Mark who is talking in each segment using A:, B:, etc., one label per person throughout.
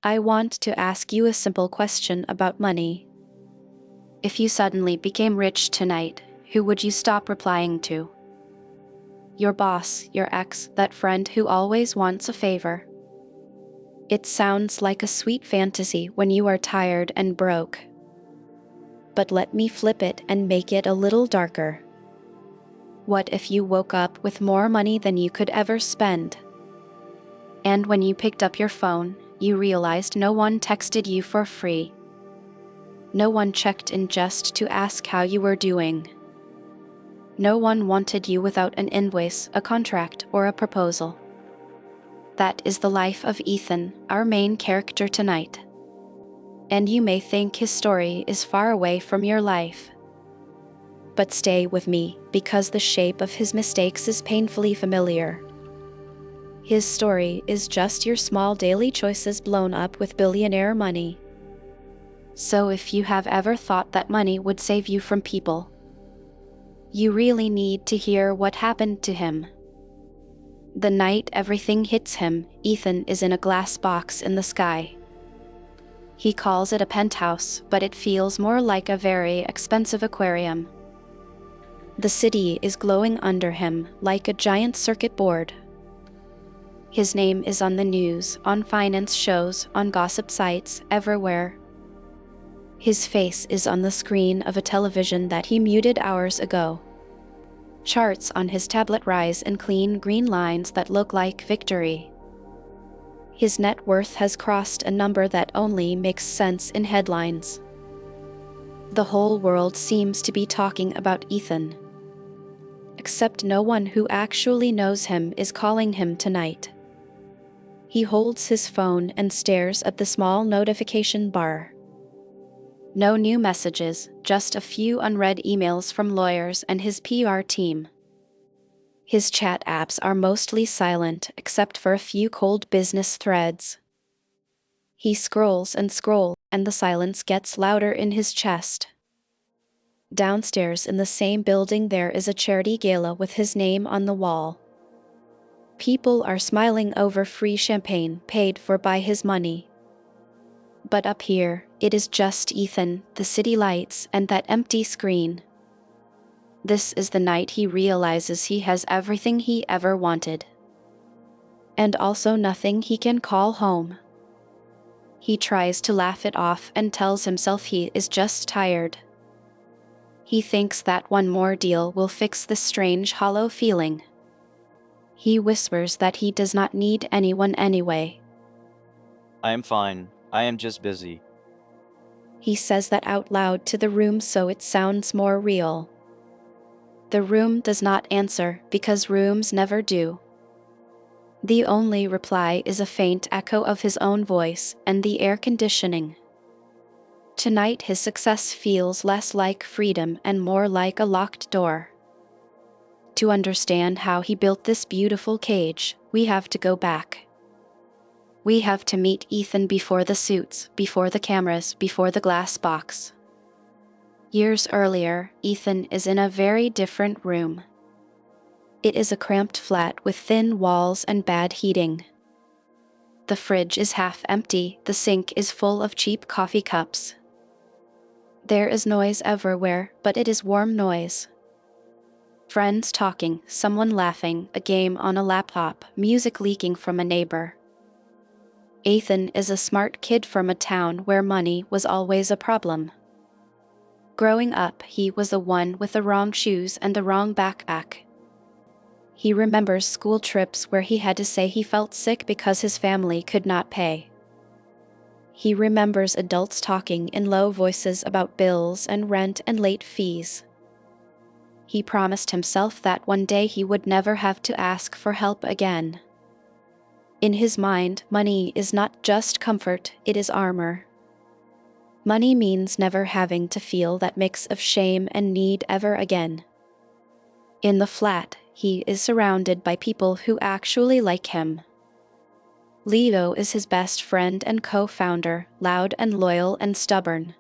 A: I want to ask you a simple question about money. If you suddenly became rich tonight, who would you stop replying to? Your boss, your ex, that friend who always wants a favor? It sounds like a sweet fantasy when you are tired and broke. But let me flip it and make it a little darker. What if you woke up with more money than you could ever spend? And when you picked up your phone, you realized no one texted you for free. No one checked in just to ask how you were doing. No one wanted you without an invoice, a contract, or a proposal. That is the life of Ethan, our main character tonight. And you may think his story is far away from your life. But stay with me, because the shape of his mistakes is painfully familiar. His story is just your small daily choices blown up with billionaire money. So if you have ever thought that money would save you from people, you really need to hear what happened to him. The night everything hits him, Ethan is in a glass box in the sky. He calls it a penthouse, but it feels more like a very expensive aquarium. The city is glowing under him, like a giant circuit board. His name is on the news, on finance shows, on gossip sites, everywhere. His face is on the screen of a television that he muted hours ago. Charts on his tablet rise in clean green lines that look like victory. His net worth has crossed a number that only makes sense in headlines. The whole world seems to be talking about Ethan. Except no one who actually knows him is calling him tonight. He holds his phone and stares at the small notification bar. No new messages, just a few unread emails from lawyers and his PR team. His chat apps are mostly silent except for a few cold business threads. He scrolls, and the silence gets louder in his chest. Downstairs in the same building there is a charity gala with his name on the wall. People are smiling over free champagne paid for by his money. But up here, it is just Ethan, the city lights, and that empty screen. This is the night he realizes he has everything he ever wanted. And also nothing he can call home. He tries to laugh it off and tells himself he is just tired. He thinks that one more deal will fix this strange hollow feeling. He whispers that he does not need anyone anyway.
B: I am fine. I am just busy.
A: He says that out loud to the room so it sounds more real. The room does not answer because rooms never do. The only reply is a faint echo of his own voice and the air conditioning. Tonight his success feels less like freedom and more like a locked door. To understand how he built this beautiful cage, we have to go back. We have to meet Ethan before the suits, before the cameras, before the glass box. Years earlier, Ethan is in a very different room. It is a cramped flat with thin walls and bad heating. The fridge is half empty, the sink is full of cheap coffee cups. There is noise everywhere, but it is warm noise. Friends talking, someone laughing, a game on a laptop, music leaking from a neighbor. Ethan is a smart kid from a town where money was always a problem. Growing up, he was the one with the wrong shoes and the wrong backpack. He remembers school trips where he had to say he felt sick because his family could not pay. He remembers adults talking in low voices about bills and rent and late fees. He promised himself that one day he would never have to ask for help again. In his mind, money is not just comfort, it is armor. Money means never having to feel that mix of shame and need ever again. In the flat, he is surrounded by people who actually like him. Leo is his best friend and co-founder, loud and loyal and stubborn.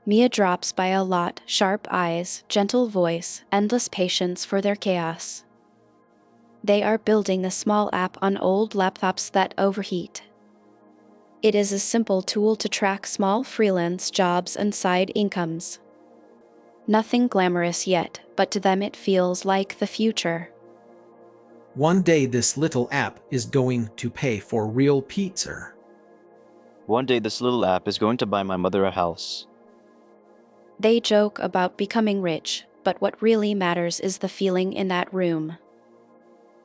A: Mia drops by a lot, sharp eyes, gentle voice, endless patience for their chaos. They are building a small app on old laptops that overheat. It is a simple tool to track small freelance jobs and side incomes. Nothing glamorous yet, but to them it feels like the future.
C: One day this little app is going to pay for real pizza.
B: One day this little app is going to buy my mother a house.
A: They joke about becoming rich, but what really matters is the feeling in that room.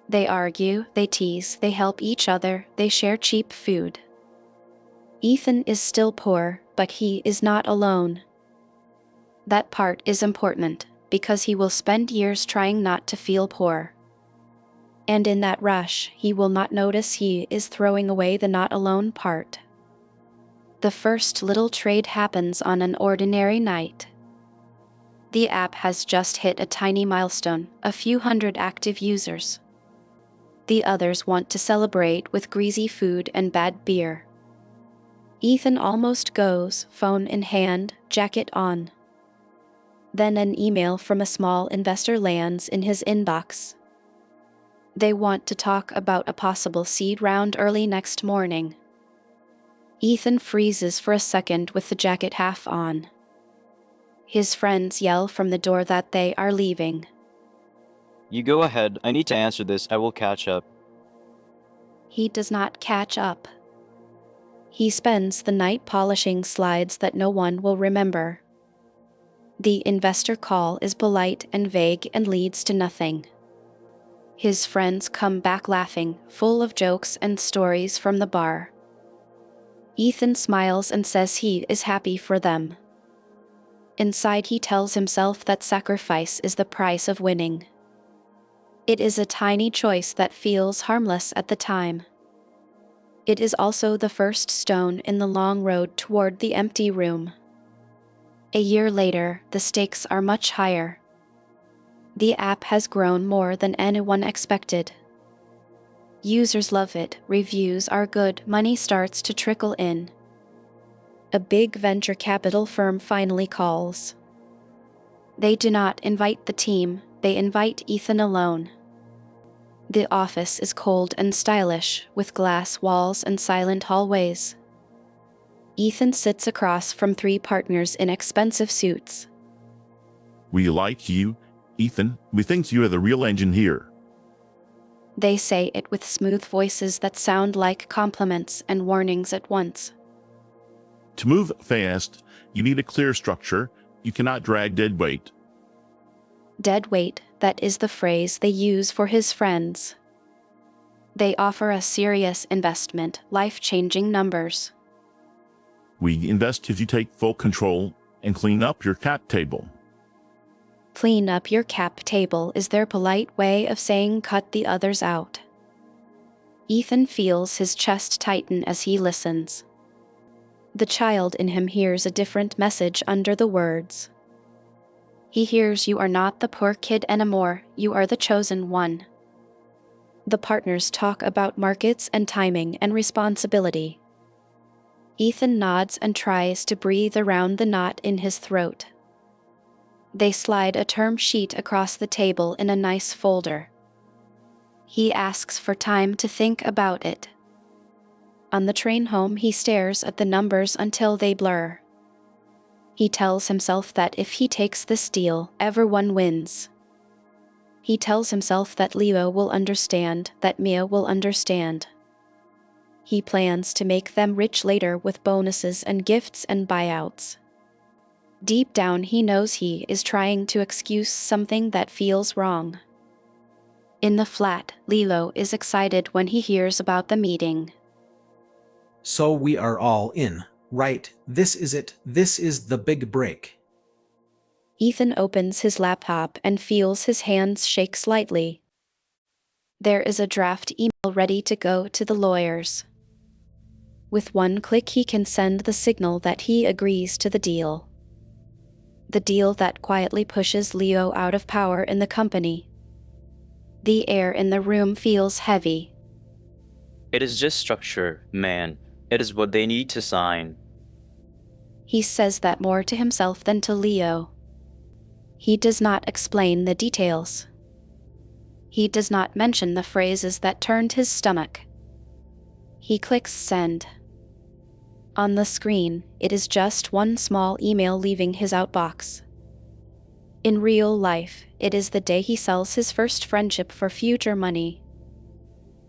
A: They argue, they tease, they help each other, they share cheap food. Ethan is still poor, but he is not alone. That part is important, because he will spend years trying not to feel poor. And in that rush, he will not notice he is throwing away the not alone part. The first little trade happens on an ordinary night. The app has just hit a tiny milestone, a few hundred active users. The others want to celebrate with greasy food and bad beer. Ethan almost goes, phone in hand, jacket on. Then an email from a small investor lands in his inbox. They want to talk about a possible seed round early next morning. Ethan freezes for a second with the jacket half on. His friends yell from the door that they are leaving.
B: You go ahead, I need to answer this, I will catch up.
A: He does not catch up. He spends the night polishing slides that no one will remember. The investor call is polite and vague and leads to nothing. His friends come back laughing, full of jokes and stories from the bar. Ethan smiles and says he is happy for them. Inside he tells himself that sacrifice is the price of winning. It is a tiny choice that feels harmless at the time. It is also the first stone in the long road toward the empty room. A year later, the stakes are much higher. The app has grown more than anyone expected. Users love it, reviews are good, money starts to trickle in. A big venture capital firm finally calls. They do not invite the team, they invite Ethan alone. The office is cold and stylish, with glass walls and silent hallways. Ethan sits across from three partners in expensive suits.
D: We like you, Ethan. We think you are the real engine here.
A: They say it with smooth voices that sound like compliments and warnings at once.
D: To move fast, you need a clear structure. You cannot drag dead weight.
A: Dead weight, that is the phrase they use for his friends. They offer a serious investment, life-changing numbers.
D: We invest if you take full control and clean up your cap table.
A: Clean up your cap table is their polite way of saying cut the others out. Ethan feels his chest tighten as he listens. The child in him hears a different message under the words. He hears you are not the poor kid anymore, you are the chosen one. The partners talk about markets and timing and responsibility. Ethan nods and tries to breathe around the knot in his throat. They slide a term sheet across the table in a nice folder. He asks for time to think about it. On the train home, he stares at the numbers until they blur. He tells himself that if he takes this deal, everyone wins. He tells himself that Leo will understand, that Mia will understand. He plans to make them rich later with bonuses and gifts and buyouts. Deep down he knows he is trying to excuse something that feels wrong. In the flat, Lilo is excited when he hears about the meeting.
C: So we are all in, right? This is it. This is the big break.
A: Ethan opens his laptop and feels his hands shake slightly. There is a draft email ready to go to the lawyers. With one click he can send the signal that he agrees to the deal. The deal that quietly pushes Leo out of power in the company. The air in the room feels heavy.
B: It is just structure, man. It is what they need to sign.
A: He says that more to himself than to Leo. He does not explain the details. He does not mention the phrases that turned his stomach. He clicks send. On the screen, it is just one small email leaving his outbox. In real life, it is the day he sells his first friendship for future money.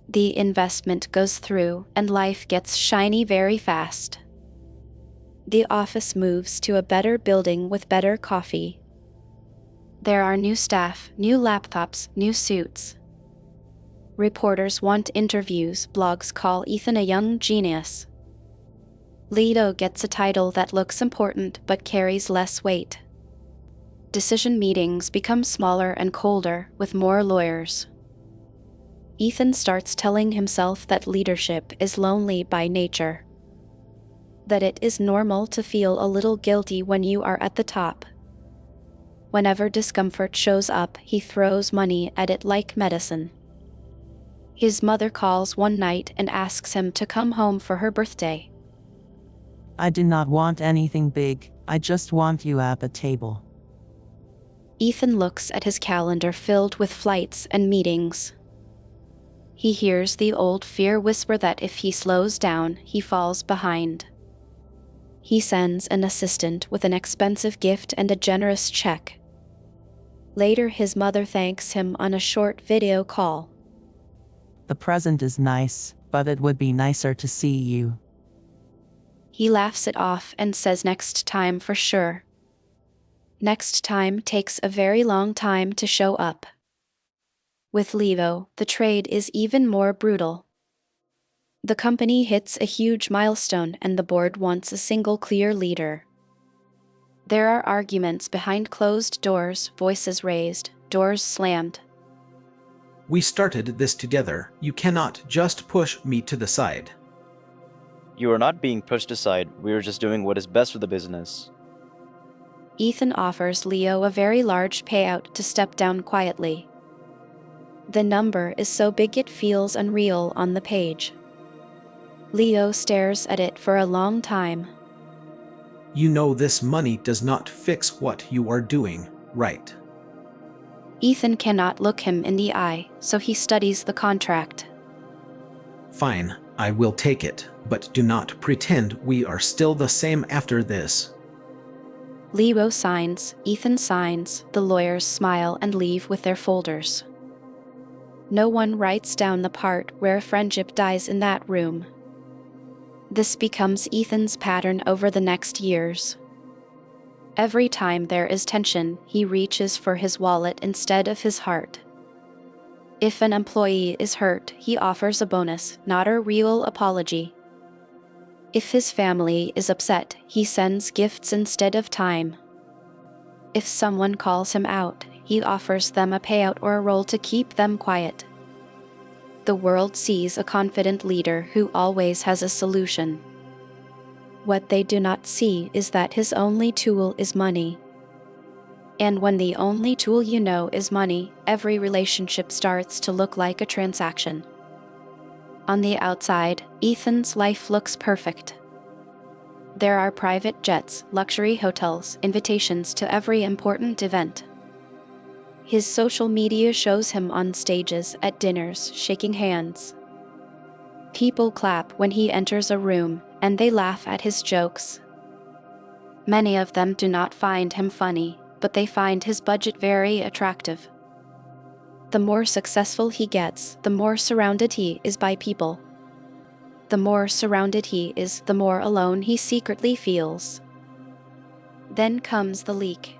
A: The investment goes through, and life gets shiny very fast. The office moves to a better building with better coffee. There are new staff, new laptops, new suits. Reporters want interviews, blogs call Ethan a young genius. Leo gets a title that looks important but carries less weight. Decision meetings become smaller and colder, with more lawyers. Ethan starts telling himself that leadership is lonely by nature. That it is normal to feel a little guilty when you are at the top. Whenever discomfort shows up, he throws money at it like medicine. His mother calls one night and asks him to come home for her birthday.
E: I do not want anything big, I just want you at the table.
A: Ethan looks at his calendar filled with flights and meetings. He hears the old fear whisper that if he slows down, he falls behind. He sends an assistant with an expensive gift and a generous check. Later, his mother thanks him on a short video call.
E: The present is nice, but it would be nicer to see you.
A: He laughs it off and says next time for sure. Next time takes a very long time to show up. With Leo, the trade is even more brutal. The company hits a huge milestone and the board wants a single clear leader. There are arguments behind closed doors, voices raised, doors slammed.
C: We started this together. You cannot just push me to the side.
B: You are not being pushed aside, we are just doing what is best for the business.
A: Ethan offers Leo a very large payout to step down quietly. The number is so big it feels unreal on the page. Leo stares at it for a long time.
C: You know this money does not fix what you are doing, right?
A: Ethan cannot look him in the eye, so he studies the contract.
C: Fine, I will take it, but do not pretend we are still the same after this.
A: Leo signs, Ethan signs, the lawyers smile and leave with their folders. No one writes down the part where friendship dies in that room. This becomes Ethan's pattern over the next years. Every time there is tension, he reaches for his wallet instead of his heart. If an employee is hurt, he offers a bonus, not a real apology. If his family is upset, he sends gifts instead of time. If someone calls him out, he offers them a payout or a role to keep them quiet. The world sees a confident leader who always has a solution. What they do not see is that his only tool is money. And when the only tool you know is money, every relationship starts to look like a transaction. On the outside, Ethan's life looks perfect. There are private jets, luxury hotels, invitations to every important event. His social media shows him on stages, at dinners, shaking hands. People clap when he enters a room, and they laugh at his jokes. Many of them do not find him funny, but they find his budget very attractive. The more successful he gets, the more surrounded he is by people. The more surrounded he is, the more alone he secretly feels. Then comes the leak.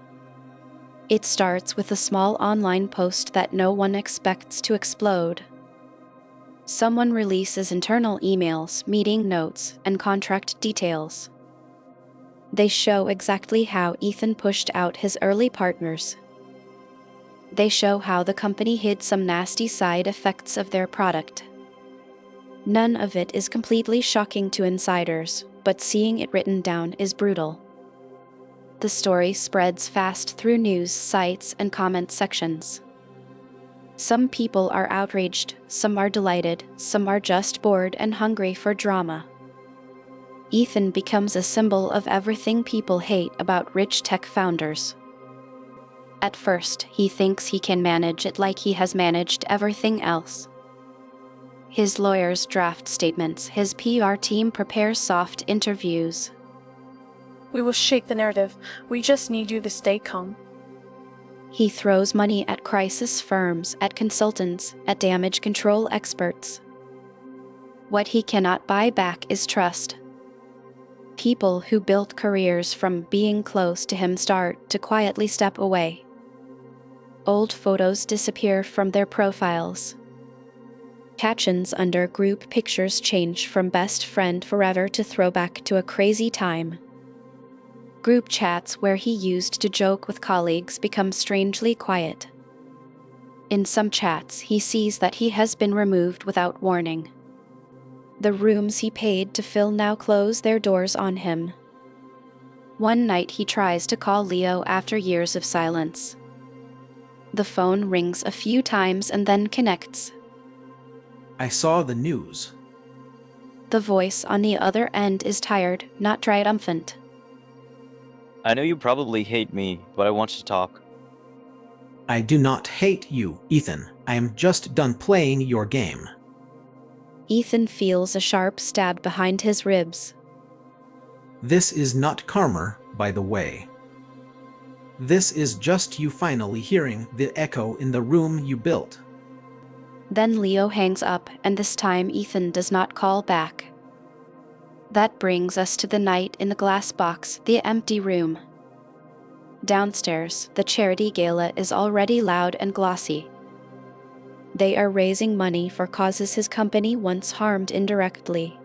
A: It starts with a small online post that no one expects to explode. Someone releases internal emails, meeting notes, and contract details. They show exactly how Ethan pushed out his early partners. They show how the company hid some nasty side effects of their product. None of it is completely shocking to insiders, but seeing it written down is brutal. The story spreads fast through news sites and comment sections. Some people are outraged, some are delighted, some are just bored and hungry for drama. Ethan becomes a symbol of everything people hate about rich tech founders. At first, he thinks he can manage it like he has managed everything else. His lawyers draft statements, his PR team prepares soft interviews.
F: We will shake the narrative. We just need you to stay calm.
A: He throws money at crisis firms, at consultants, at damage control experts. What he cannot buy back is trust. People who built careers from being close to him start to quietly step away. Old photos disappear from their profiles. Captions under group pictures change from best friend forever to throwback to a crazy time. Group chats where he used to joke with colleagues become strangely quiet. In some chats, he sees that he has been removed without warning. The rooms he paid to fill now close their doors on him. One night he tries to call Leo after years of silence. The phone rings a few times and then connects.
C: I saw the news.
A: The voice on the other end is tired, not triumphant.
B: I know you probably hate me, but I want to talk.
C: I do not hate you, Ethan. I am just done playing your game.
A: Ethan feels a sharp stab behind his ribs.
C: This is not karma, by the way. This is just you finally hearing the echo in the room you built.
A: Then Leo hangs up, and this time Ethan does not call back. That brings us to the night in the glass box, the empty room. Downstairs, the charity gala is already loud and glossy. They are raising money for causes his company once harmed indirectly.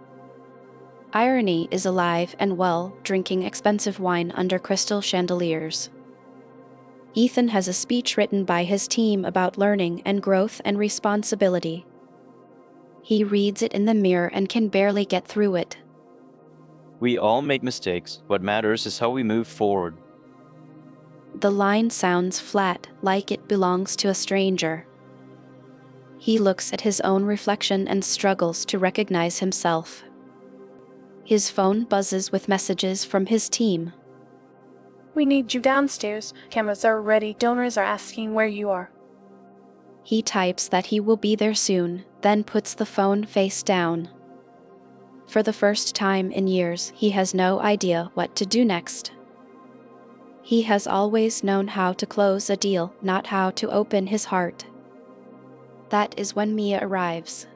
A: Irony is alive and well, drinking expensive wine under crystal chandeliers. Ethan has a speech written by his team about learning and growth and responsibility. He reads it in the mirror and can barely get through it.
B: We all make mistakes. What matters is how we move forward.
A: The line sounds flat, like it belongs to a stranger. He looks at his own reflection and struggles to recognize himself. His phone buzzes with messages from his team.
F: We need you downstairs. Cameras are ready. Donors are asking where you are.
A: He types that he will be there soon, then puts the phone face down. For the first time in years, he has no idea what to do next. He has always known how to close a deal, not how to open his heart. That is when Mia arrives.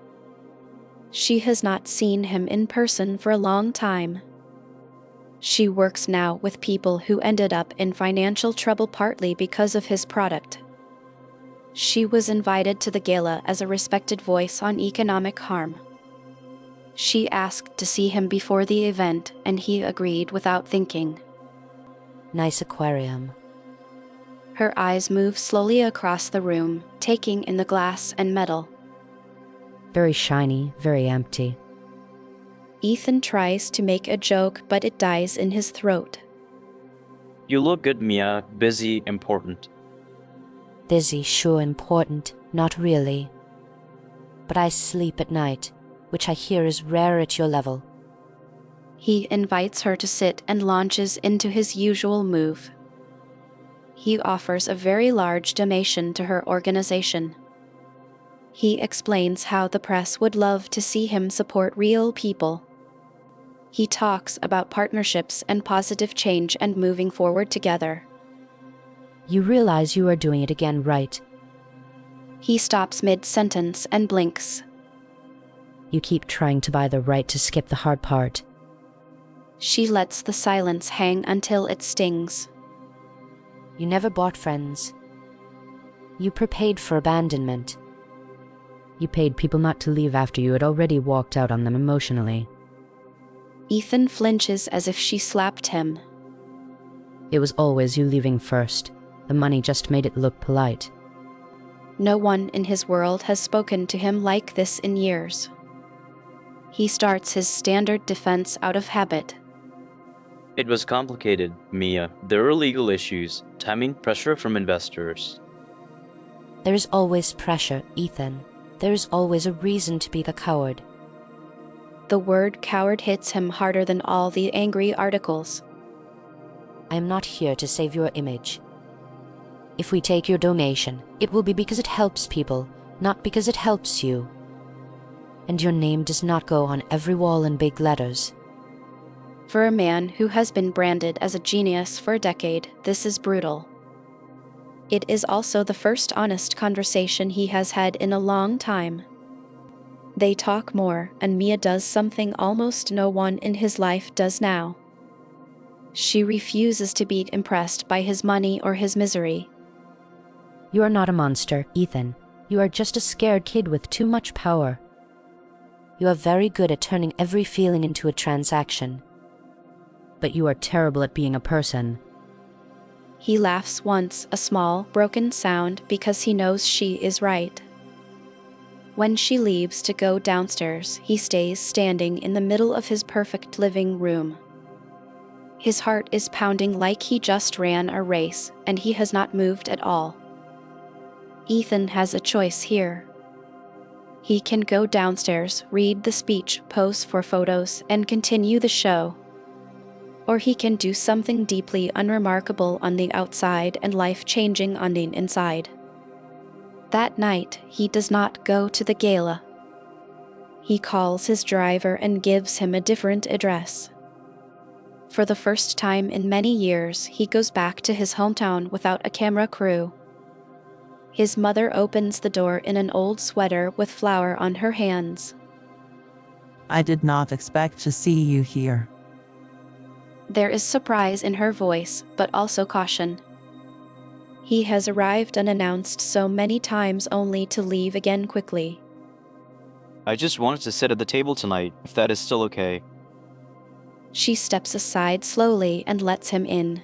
A: She has not seen him in person for a long time. She works now with people who ended up in financial trouble partly because of his product. She was invited to the gala as a respected voice on economic harm. She asked to see him before the event, and he agreed without thinking.
G: Nice aquarium.
A: Her eyes move slowly across the room, taking in the glass and metal.
G: Very shiny, very empty.
A: Ethan tries to make a joke, but it dies in his throat.
B: You look good, Mia. Busy, important.
G: Busy, sure, important, not really. But I sleep at night, which I hear is rare at your level.
A: He invites her to sit and launches into his usual move. He offers a very large donation to her organization. He explains how the press would love to see him support real people. He talks about partnerships and positive change and moving forward together.
G: You realize you are doing it again, right?
A: He stops mid-sentence and blinks.
G: You keep trying to buy the right to skip the hard part.
A: She lets the silence hang until it stings.
G: You never bought friends. You prepaid for abandonment. You paid people not to leave after you had already walked out on them emotionally.
A: Ethan flinches as if she slapped him.
G: It was always you leaving first. The money just made it look polite.
A: No one in his world has spoken to him like this in years. He starts his standard defense out of habit.
B: It was complicated, Mia. There were legal issues, timing, pressure from investors.
G: There is always pressure, Ethan. There is always a reason to be the coward.
A: The word coward hits him harder than all the angry articles.
G: I am not here to save your image. If we take your donation, it will be because it helps people, not because it helps you. and your name does not go on every wall in big letters.
A: For a man who has been branded as a genius for a decade, this is brutal. It is also the first honest conversation he has had in a long time. They talk more, and Mia does something almost no one in his life does now. She refuses to be impressed by his money or his misery.
G: You are not a monster, Ethan. You are just a scared kid with too much power. You are very good at turning every feeling into a transaction. But you are terrible at being a person.
A: He laughs once, a small, broken sound, because he knows she is right. When she leaves to go downstairs, he stays standing in the middle of his perfect living room. His heart is pounding like he just ran a race, and he has not moved at all. Ethan has a choice here. He can go downstairs, read the speech, pose for photos, and continue the show. Or he can do something deeply unremarkable on the outside and life-changing on the inside. That night, he does not go to the gala. He calls his driver and gives him a different address. For the first time in many years, he goes back to his hometown without a camera crew. His mother opens the door in an old sweater with flour on her hands.
E: I did not expect to see you here.
A: There is surprise in her voice, but also caution. He has arrived unannounced so many times only to leave again quickly.
B: I just wanted to sit at the table tonight, if that is still okay.
A: She steps aside slowly and lets him in.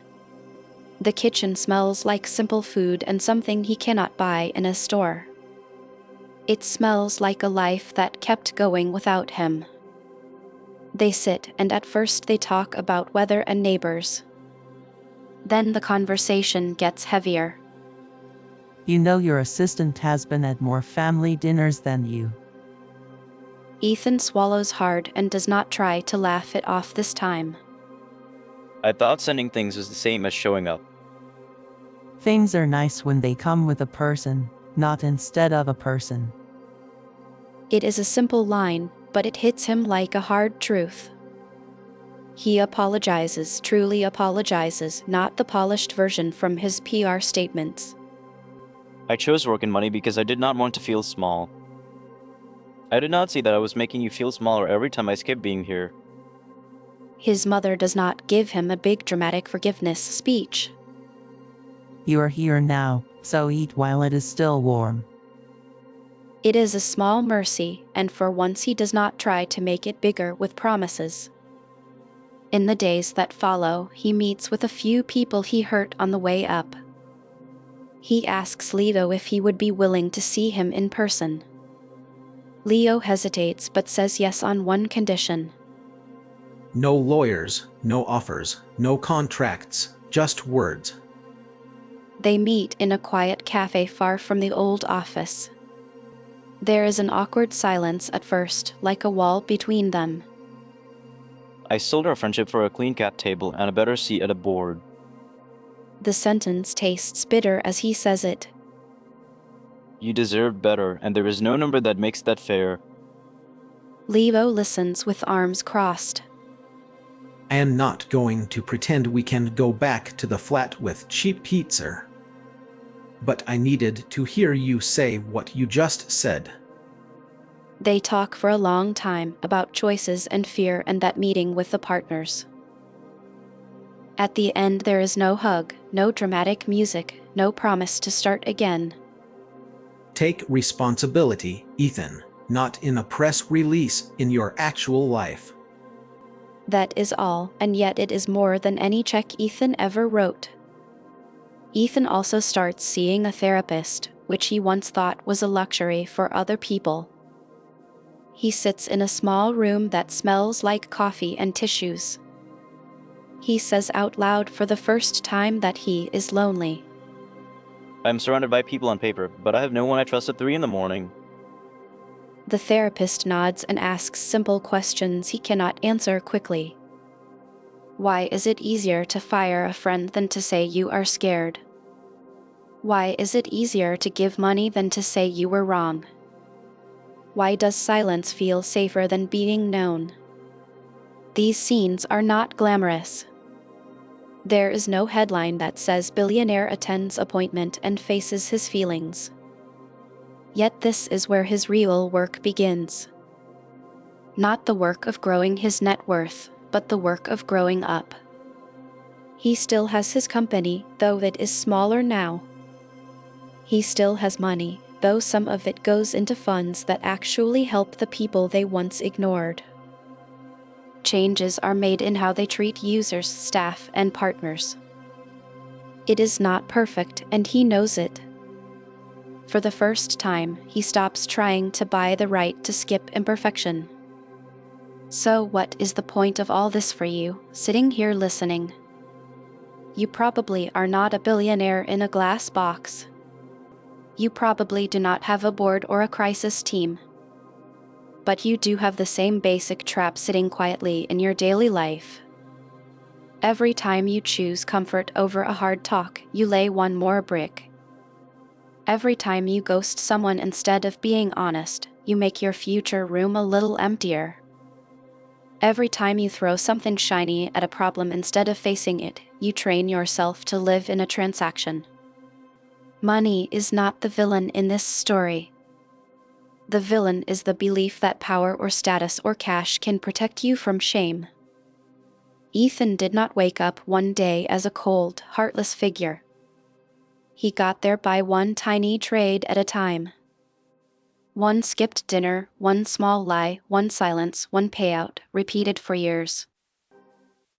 A: The kitchen smells like simple food and something he cannot buy in a store. It smells like a life that kept going without him. They sit, and at first they talk about weather and neighbors. Then the conversation gets heavier.
E: You know your assistant has been at more family dinners than you.
A: Ethan swallows hard and does not try to laugh it off this time.
B: I thought sending things was the same as showing up.
E: Things are nice when they come with a person, not instead of a person.
A: It is a simple line, but it hits him like a hard truth. He apologizes, truly apologizes, not the polished version from his PR statements.
B: I chose work and money because I did not want to feel small. I did not see that I was making you feel smaller every time I skipped being here.
A: His mother does not give him a big dramatic forgiveness speech.
E: You are here now, so eat while it is still warm.
A: It is a small mercy, and for once he does not try to make it bigger with promises. In the days that follow, he meets with a few people he hurt on the way up. He asks Leo if he would be willing to see him in person. Leo hesitates but says yes on one condition.
C: No lawyers, no offers, no contracts, just words.
A: They meet in a quiet cafe far from the old office. There is an awkward silence at first, like a wall between them.
B: I sold our friendship for a clean cap table and a better seat at a board.
A: The sentence tastes bitter as he says it.
B: You deserve better, and there is no number that makes that fair.
A: Leo listens with arms crossed.
C: I am not going to pretend we can go back to the flat with cheap pizza. But I needed to hear you say what you just said.
A: They talk for a long time about choices and fear and that meeting with the partners. At the end there is no hug, no dramatic music, no promise to start again.
C: Take responsibility, Ethan, not in a press release, in your actual life.
A: That is all, and yet it is more than any check Ethan ever wrote. Ethan also starts seeing a therapist, which he once thought was a luxury for other people. He sits in a small room that smells like coffee and tissues. He says out loud for the first time that he is lonely.
B: I am surrounded by people on paper, but I have no one I trust at 3 in the morning.
A: The therapist nods and asks simple questions he cannot answer quickly. Why is it easier to fire a friend than to say you are scared? Why is it easier to give money than to say you were wrong? Why does silence feel safer than being known? These scenes are not glamorous. There is no headline that says billionaire attends appointment and faces his feelings. Yet this is where his real work begins. Not the work of growing his net worth, but the work of growing up. He still has his company, though it is smaller now. He still has money, though some of it goes into funds that actually help the people they once ignored. Changes are made in how they treat users, staff, and partners. It is not perfect, and he knows it. For the first time, he stops trying to buy the right to skip imperfection. So what is the point of all this for you, sitting here listening? You probably are not a billionaire in a glass box. You probably do not have a board or a crisis team. But you do have the same basic trap sitting quietly in your daily life. Every time you choose comfort over a hard talk, you lay one more brick. Every time you ghost someone instead of being honest, you make your future room a little emptier. Every time you throw something shiny at a problem instead of facing it, you train yourself to live in a transaction. Money is not the villain in this story. The villain is the belief that power or status or cash can protect you from shame. Ethan did not wake up one day as a cold, heartless figure. He got there by one tiny trade at a time. One skipped dinner, one small lie, one silence, one payout, repeated for years.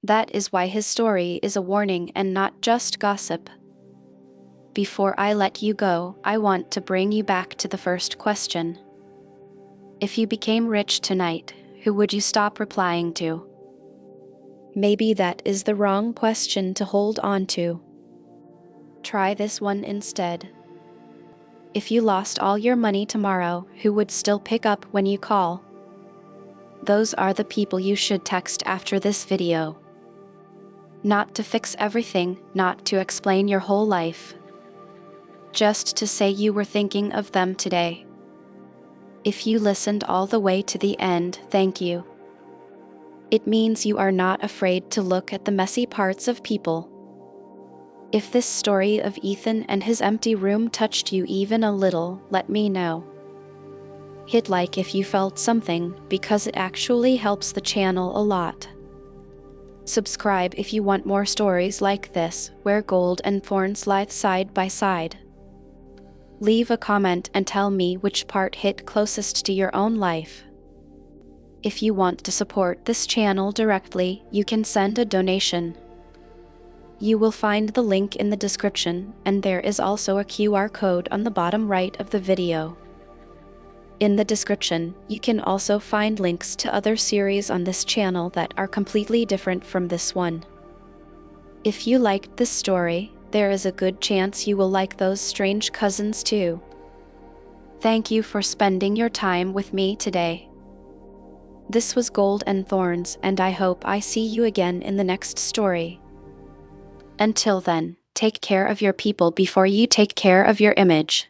A: That is why his story is a warning and not just gossip. Before I let you go, I want to bring you back to the first question. If you became rich tonight, who would you stop replying to? Maybe that is the wrong question to hold on to. Try this one instead. If you lost all your money tomorrow, who would still pick up when you call? Those are the people you should text after this video. Not to fix everything, not to explain your whole life. Just to say you were thinking of them today. If you listened all the way to the end, thank you. It means you are not afraid to look at the messy parts of people. If this story of Ethan and his empty room touched you even a little, let me know. Hit like if you felt something, because it actually helps the channel a lot. Subscribe if you want more stories like this, where gold and thorns lie side by side. Leave a comment and tell me which part hit closest to your own life. If you want to support this channel directly, you can send a donation. You will find the link in the description, and there is also a QR code on the bottom right of the video. In the description, you can also find links to other series on this channel that are completely different from this one. If you liked this story, there is a good chance you will like those strange cousins too. Thank you for spending your time with me today. This was Gold and Thorns, and I hope I see you again in the next story. Until then, take care of your people before you take care of your image.